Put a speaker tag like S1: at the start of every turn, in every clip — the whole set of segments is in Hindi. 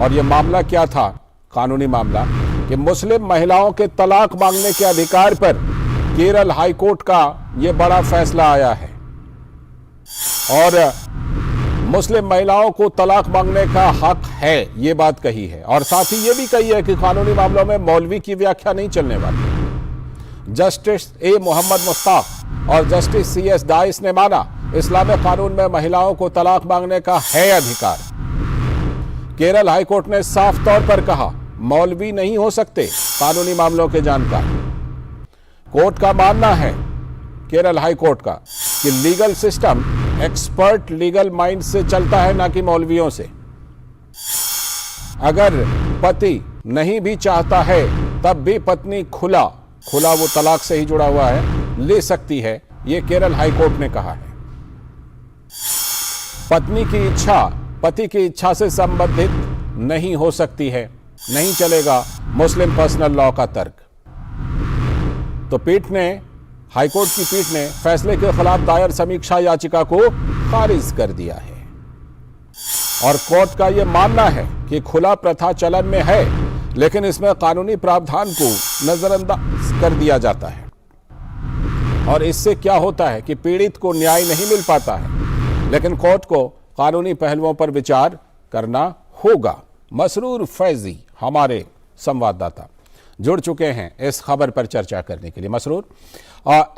S1: और ये मामला क्या था, कानूनी मामला, कि मुस्लिम महिलाओं के तलाक मांगने के अधिकार पर केरल हाईकोर्ट का ये बड़ा फैसला आया है और मुस्लिम महिलाओं को तलाक मांगने का हक है, ये बात कही है। और साथ ही ये भी कही है कि कानूनी मामलों में मौलवी की व्याख्या नहीं चलने वाली। जस्टिस ए मोहम्मद मुश्ताक और जस्टिस CS दाइस ने माना इस्लामिक कानून में महिलाओं को तलाक मांगने का है अधिकार। केरल हाईकोर्ट ने साफ तौर पर कहा मौलवी नहीं हो सकते कानूनी मामलों के जानकार। कोर्ट का मानना है, केरल हाईकोर्ट का, कि legal system expert legal mind से चलता है, ना कि मौलवियों से। अगर पति नहीं भी चाहता है तब भी पत्नी खुला वो तलाक से ही जुड़ा हुआ है, ले सकती है, यह केरल हाईकोर्ट ने कहा है। पत्नी की इच्छा पति की इच्छा से संबंधित नहीं हो सकती है, नहीं चलेगा मुस्लिम पर्सनल लॉ का तर्क। तो हाईकोर्ट की पीठ ने फैसले के खिलाफ दायर समीक्षा याचिका को खारिज कर दिया है और कोर्ट का यह मानना है कि खुला प्रथा चलन में है, लेकिन इसमें कानूनी प्रावधान को नजरअंदाज कर दिया जाता है और इससे क्या होता है कि पीड़ित को न्याय नहीं मिल पाता है, लेकिन कोर्ट को कानूनी पहलुओं पर विचार करना होगा। मसरूर फैजी हमारे संवाददाता जुड़ चुके हैं इस खबर पर चर्चा करने के लिए। मसरूर,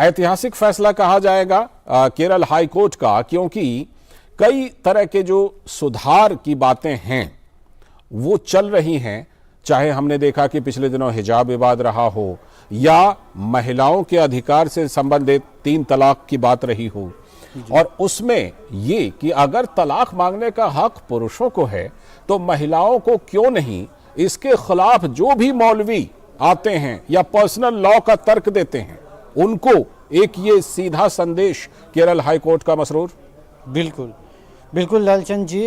S1: ऐतिहासिक फैसला कहा जाएगा केरल हाई कोर्ट का, क्योंकि कई तरह के जो सुधार की बातें हैं वो चल रही हैं, चाहे हमने देखा कि पिछले दिनों हिजाब विवाद रहा हो या महिलाओं के अधिकार से संबंधित 3 तलाक की बात रही हो, और उसमें ये कि अगर तलाक मांगने का हक पुरुषों को है तो महिलाओं को क्यों नहीं। इसके खिलाफ जो भी मौलवी आते हैं या पर्सनल लॉ का तर्क देते हैं, उनको एक ये सीधा संदेश केरल हाईकोर्ट का। मसरूर,
S2: बिल्कुल लालचंद जी,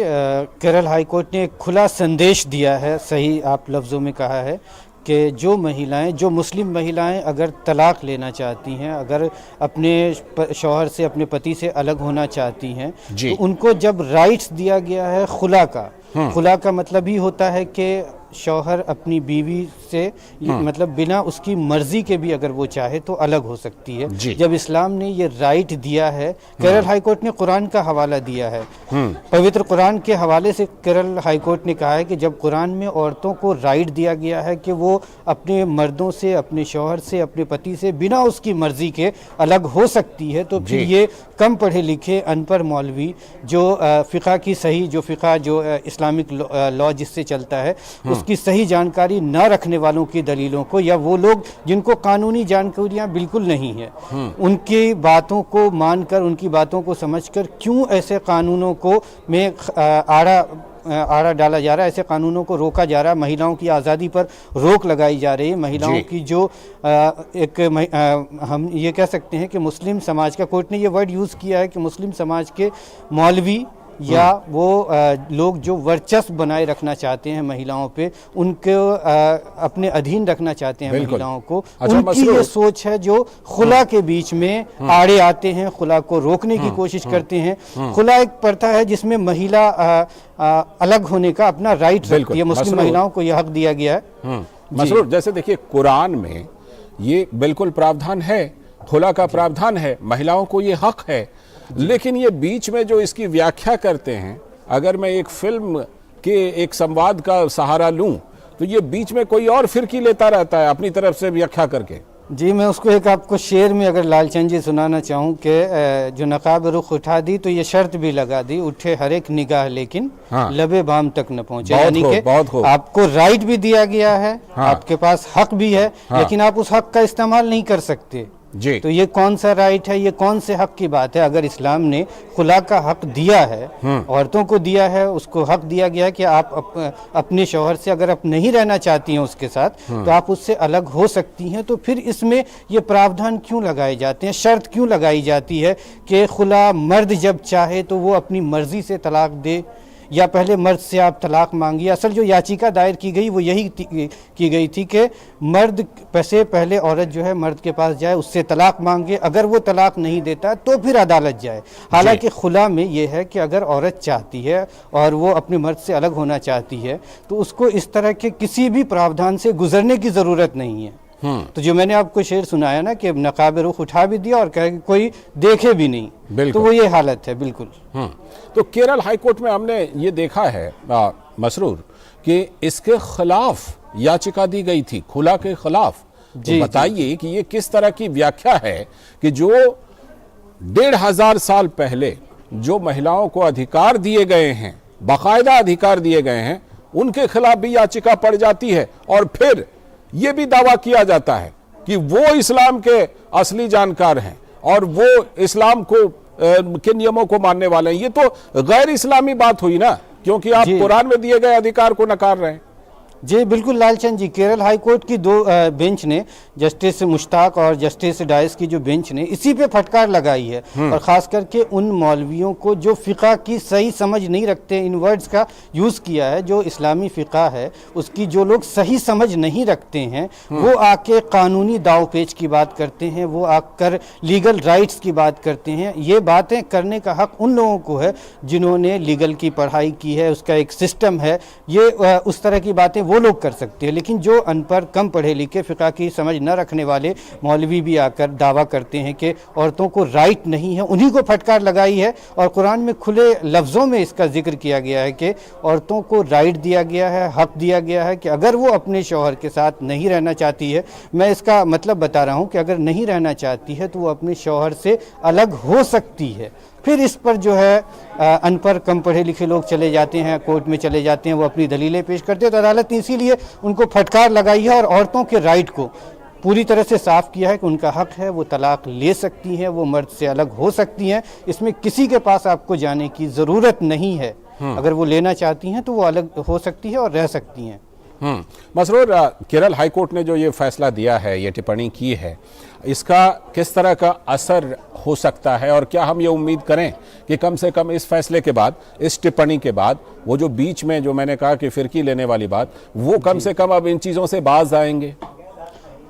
S2: केरल हाईकोर्ट ने एक खुला संदेश दिया है, सही आप लफ्ज़ों में कहा है कि जो मुस्लिम महिलाएं अगर तलाक लेना चाहती हैं, अगर अपने शौहर से, अपने पति से अलग होना चाहती हैं, तो उनको जब राइट्स दिया गया है खुला का मतलब ही होता है कि शौहर अपनी बीवी से मतलब बिना उसकी मर्जी के भी अगर वो चाहे तो अलग हो सकती है। जब इस्लाम ने ये राइट दिया है, केरल हाईकोर्ट ने कुरान का हवाला दिया है, पवित्र कुरान के हवाले से केरल हाईकोर्ट ने कहा है कि जब कुरान में औरतों को राइट दिया गया है कि वो अपने मर्दों से, अपने शौहर से, अपने पति से बिना उसकी मर्जी के अलग हो सकती है, तो फिर ये कम पढ़े लिखे अनपढ़ मौलवी जो फ़िक़ा जो इस्लामिक लॉ जिससे चलता है उसकी सही जानकारी न रखने वालों की दलीलों को, या वो लोग जिनको कानूनी जानकारियां बिल्कुल नहीं है, उनकी बातों को मानकर, उनकी बातों को समझकर क्यों ऐसे कानूनों को में आड़ा डाला जा रहा है, ऐसे कानूनों को रोका जा रहा है। महिलाओं की आज़ादी पर रोक लगाई जा रही है। महिलाओं की जो हम ये कह सकते हैं कि मुस्लिम समाज का, कोर्ट ने ये वर्ड यूज़ किया है कि मुस्लिम समाज के मौलवी या वो लोग जो वर्चस्व बनाए रखना चाहते हैं महिलाओं पे, उनको अपने अधीन रखना चाहते हैं महिलाओं को, उनकी ये सोच है जो खुला के बीच में आड़े आते हैं, खुला को रोकने की कोशिश करते हैं। खुला एक प्रथा है जिसमें महिला अलग होने का अपना राइट रखती है, मुस्लिम महिलाओं को यह हक दिया गया है।
S1: मसरूर, जैसे देखिए कुरान में ये बिल्कुल प्रावधान है, खुला का प्रावधान है, महिलाओं को ये हक है, लेकिन ये बीच में जो इसकी व्याख्या करते हैं, अगर मैं एक फिल्म के एक संवाद का सहारा लूं तो ये बीच में कोई और फिरकी लेता रहता है अपनी तरफ से व्याख्या करके।
S2: जी, मैं उसको एक आपको शेर में अगर लालचंद जी सुनाना चाहूँ कि जो नकाब रुख उठा दी तो ये शर्त भी लगा दी, उठे हर एक निगाह लेकिन लबे बाम तक न पहुँचे। यानी कि आपको राइट भी दिया गया है, आपके पास हक भी है, लेकिन आप उस हक का इस्तेमाल नहीं कर सकते। तो ये कौन सा राइट है, ये कौन से हक की बात है? अगर इस्लाम ने खुला का हक दिया है, औरतों को दिया है, उसको हक दिया गया है कि आप अपने शौहर से अगर आप नहीं रहना चाहती हैं उसके साथ, तो आप उससे अलग हो सकती हैं, तो फिर इसमें ये प्रावधान क्यों लगाए जाते हैं, शर्त क्यों लगाई जाती है कि खुला मर्द जब चाहे तो वो अपनी मर्जी से तलाक दे, या पहले मर्द से आप तलाक मांगिए। असल जो याचिका दायर की गई वो यही की गई थी कि मर्द से पहले औरत जो है मर्द के पास जाए, उससे तलाक मांगे, अगर वो तलाक नहीं देता तो फिर अदालत जाए। हालांकि खुला में ये है कि अगर औरत चाहती है और वो अपने मर्द से अलग होना चाहती है तो उसको इस तरह के किसी भी प्रावधान से गुजरने की ज़रूरत नहीं है। तो जो मैंने आपको शेर सुनाया ना कि नकाब रुख उठा भी दिया और कहे कि कोई देखे भी नहीं, तो वो ये हालत है। बिल्कुल।
S1: तो केरल हाईकोर्ट में हमने ये देखा है मसरूर कि इसके खिलाफ याचिका दी गई थी, खुला के खिलाफ। तो बताइए कि ये किस तरह की व्याख्या है कि जो 1500 साल पहले जो महिलाओं को अधिकार दिए गए हैं, बाकायदा अधिकार दिए गए हैं, उनके खिलाफ भी याचिका पड़ जाती है और फिर यह भी दावा किया जाता है कि वो इस्लाम के असली जानकार हैं और वो इस्लाम को के नियमों को मानने वाले हैं। ये तो गैर इस्लामी बात हुई ना, क्योंकि आप कुरान में दिए गए अधिकार को नकार रहे हैं।
S2: जी बिल्कुल लालचंद जी, केरल हाई कोर्ट की दो बेंच ने, जस्टिस मुश्ताक और जस्टिस डाइस की जो बेंच ने इसी पे फटकार लगाई है, और ख़ास करके उन मौलवियों को जो फ़िक़ा की सही समझ नहीं रखते, इन वर्ड्स का यूज़ किया है, जो इस्लामी फ़िक़ा है उसकी जो लोग सही समझ नहीं रखते हैं वो आके कानूनी दाव पेच की बात करते हैं, वो आकर लीगल राइट्स की बात करते हैं। ये बातें करने का हक़ उन लोगों को है जिन्होंने लीगल की पढ़ाई की है, उसका एक सिस्टम है, ये उस तरह की बातें वो लोग कर सकते हैं। लेकिन जो अनपढ़, कम पढ़े लिखे, फ़िक़ा की समझ न रखने वाले मौलवी भी आकर दावा करते हैं कि औरतों को राइट नहीं है, उन्हीं को फटकार लगाई है। और कुरान में खुले लफ्ज़ों में इसका जिक्र किया गया है कि औरतों को राइट दिया गया है, हक़ दिया गया है कि अगर वो अपने शौहर के साथ नहीं रहना चाहती है, मैं इसका मतलब बता रहा हूँ कि अगर नहीं रहना चाहती है तो वो अपने शौहर से अलग हो सकती है। फिर इस पर जो है अनपढ़, कम पढ़े लिखे लोग चले जाते हैं, कोर्ट में चले जाते हैं, वो अपनी दलीलें पेश करते हैं। तो अदालत ने इसीलिए उनको फटकार लगाई है और औरतों के राइट को पूरी तरह से साफ किया है कि उनका हक है, वो तलाक ले सकती हैं, वो मर्द से अलग हो सकती हैं। इसमें किसी के पास आपको जाने की ज़रूरत नहीं है। अगर वो लेना चाहती हैं तो वो अलग हो सकती है और रह सकती हैं।
S1: मसरूर, केरल हाईकोर्ट ने जो ये फैसला दिया है, ये टिप्पणी की है, इसका किस तरह का असर हो सकता है और क्या हम ये उम्मीद करें कि कम से कम इस फैसले के बाद, इस टिप्पणी के बाद, वो जो बीच में जो मैंने कहा कि फिरकी लेने वाली बात, वो कम से कम अब इन चीज़ों से बाज आएंगे?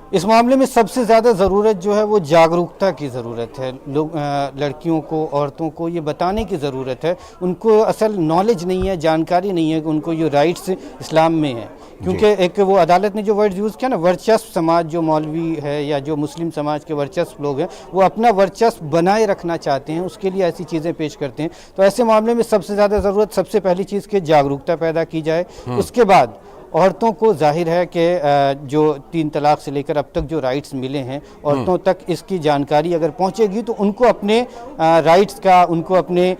S2: इस मामले में सबसे ज़्यादा ज़रूरत जो है वो जागरूकता की ज़रूरत है। लोग, लड़कियों को, औरतों को ये बताने की ज़रूरत है। उनको असल नॉलेज नहीं है, जानकारी नहीं है कि उनको ये राइट्स इस्लाम में है। क्योंकि एक वो अदालत ने जो वर्ड यूज़ किया ना, वर्चस्व समाज, जो मौलवी है या जो मुस्लिम समाज के वर्चस्व लोग हैं, वो अपना वर्चस्व बनाए रखना चाहते हैं, उसके लिए ऐसी चीज़ें पेश करते हैं। तो ऐसे मामले में सबसे ज़्यादा ज़रूरत, सबसे पहली चीज़ की जागरूकता पैदा की जाए। उसके बाद औरतों को जाहिर है कि जो 3 तलाक से लेकर अब तक जो राइट्स मिले हैं, औरतों तक इसकी जानकारी अगर पहुंचेगी तो उनको अपने राइट्स का, उनको अपने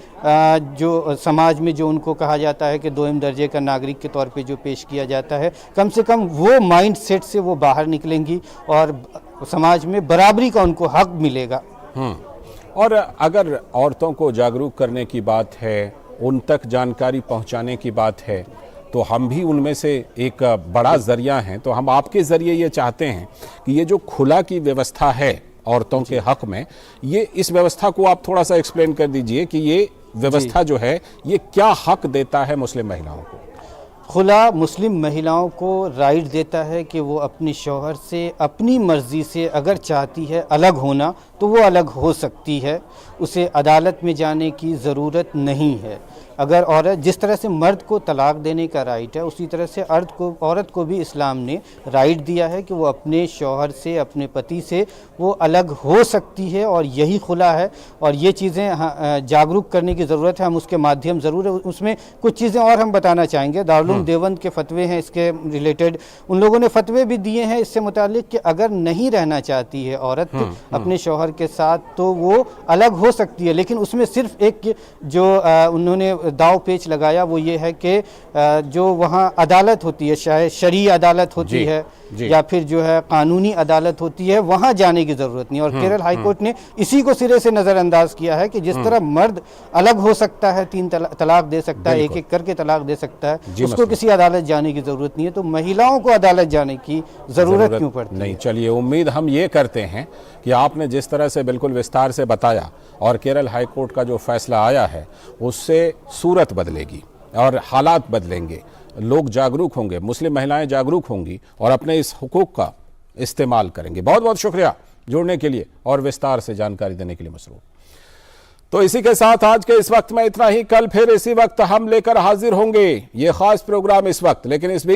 S2: जो समाज में जो उनको कहा जाता है कि दोयम दर्जे का नागरिक के तौर पे जो पेश किया जाता है, कम से कम वो माइंड सेट से वो बाहर निकलेंगी और समाज में बराबरी का उनको हक मिलेगा।
S1: और अगर औरतों को जागरूक करने की बात है, उन तक जानकारी पहुंचाने की बात है, तो हम भी उनमें से एक बड़ा ज़रिया हैं। तो हम आपके ज़रिए ये चाहते हैं कि ये जो खुला की व्यवस्था है औरतों के हक में, ये इस व्यवस्था को आप थोड़ा सा एक्सप्लेन कर दीजिए कि ये व्यवस्था जो है ये क्या हक देता है मुस्लिम महिलाओं को?
S2: खुला मुस्लिम महिलाओं को राइट देता है कि वो अपने शौहर से अपनी मर्ज़ी से अगर चाहती है अलग होना तो वो अलग हो सकती है, उसे अदालत में जाने की ज़रूरत नहीं है। अगर औरत, जिस तरह से मर्द को तलाक देने का राइट है, उसी तरह से औरत को भी इस्लाम ने राइट दिया है कि वो अपने शौहर से, अपने पति से वो अलग हो सकती है, और यही खुला है। और ये चीज़ें जागरूक करने की ज़रूरत है, हम उसके माध्यम ज़रूर है। उसमें कुछ चीज़ें और हम बताना चाहेंगे। दारुल देवबंद के फतवे हैं इसके रिलेटेड, उन लोगों ने फतवे भी दिए हैं इससे मुतालिक कि अगर नहीं रहना चाहती है औरत अपने शौहर के साथ तो वो अलग हो सकती है। लेकिन उसमें सिर्फ एक जो उन्होंने दाव पेच लगाया वो ये है कि जो वहाँ अदालत होती है, चाहे शरई अदालत होती है या फिर जो है कानूनी अदालत होती है, वहाँ जाने की ज़रूरत नहीं। और केरल हाईकोर्ट ने इसी को सिरे से नज़रअंदाज किया है कि जिस तरह मर्द अलग हो सकता है, 3 तलाक दे सकता है, एक एक करके तलाक दे सकता है, उसको किसी अदालत जाने की ज़रूरत नहीं है। तो महिलाओं को अदालत जाने की ज़रूरत क्यों पड़ती?
S1: नहीं, चलिए, उम्मीद हम ये करते हैं कि आपने जिस तरह से बिल्कुल विस्तार से बताया और केरल हाईकोर्ट का जो फैसला आया है उससे सूरत बदलेगी। और हालात बदलेंगे, लोग जागरूक होंगे, मुस्लिम महिलाएं जागरूक होंगी और अपने इस हुकूक का इस्तेमाल करेंगे। बहुत बहुत शुक्रिया जुड़ने के लिए और विस्तार से जानकारी देने के लिए मसरूफ। तो इसी के साथ आज के इस वक्त में इतना ही। कल फिर इसी वक्त हम लेकर हाजिर होंगे ये खास प्रोग्राम इस वक्त, लेकिन इस बीच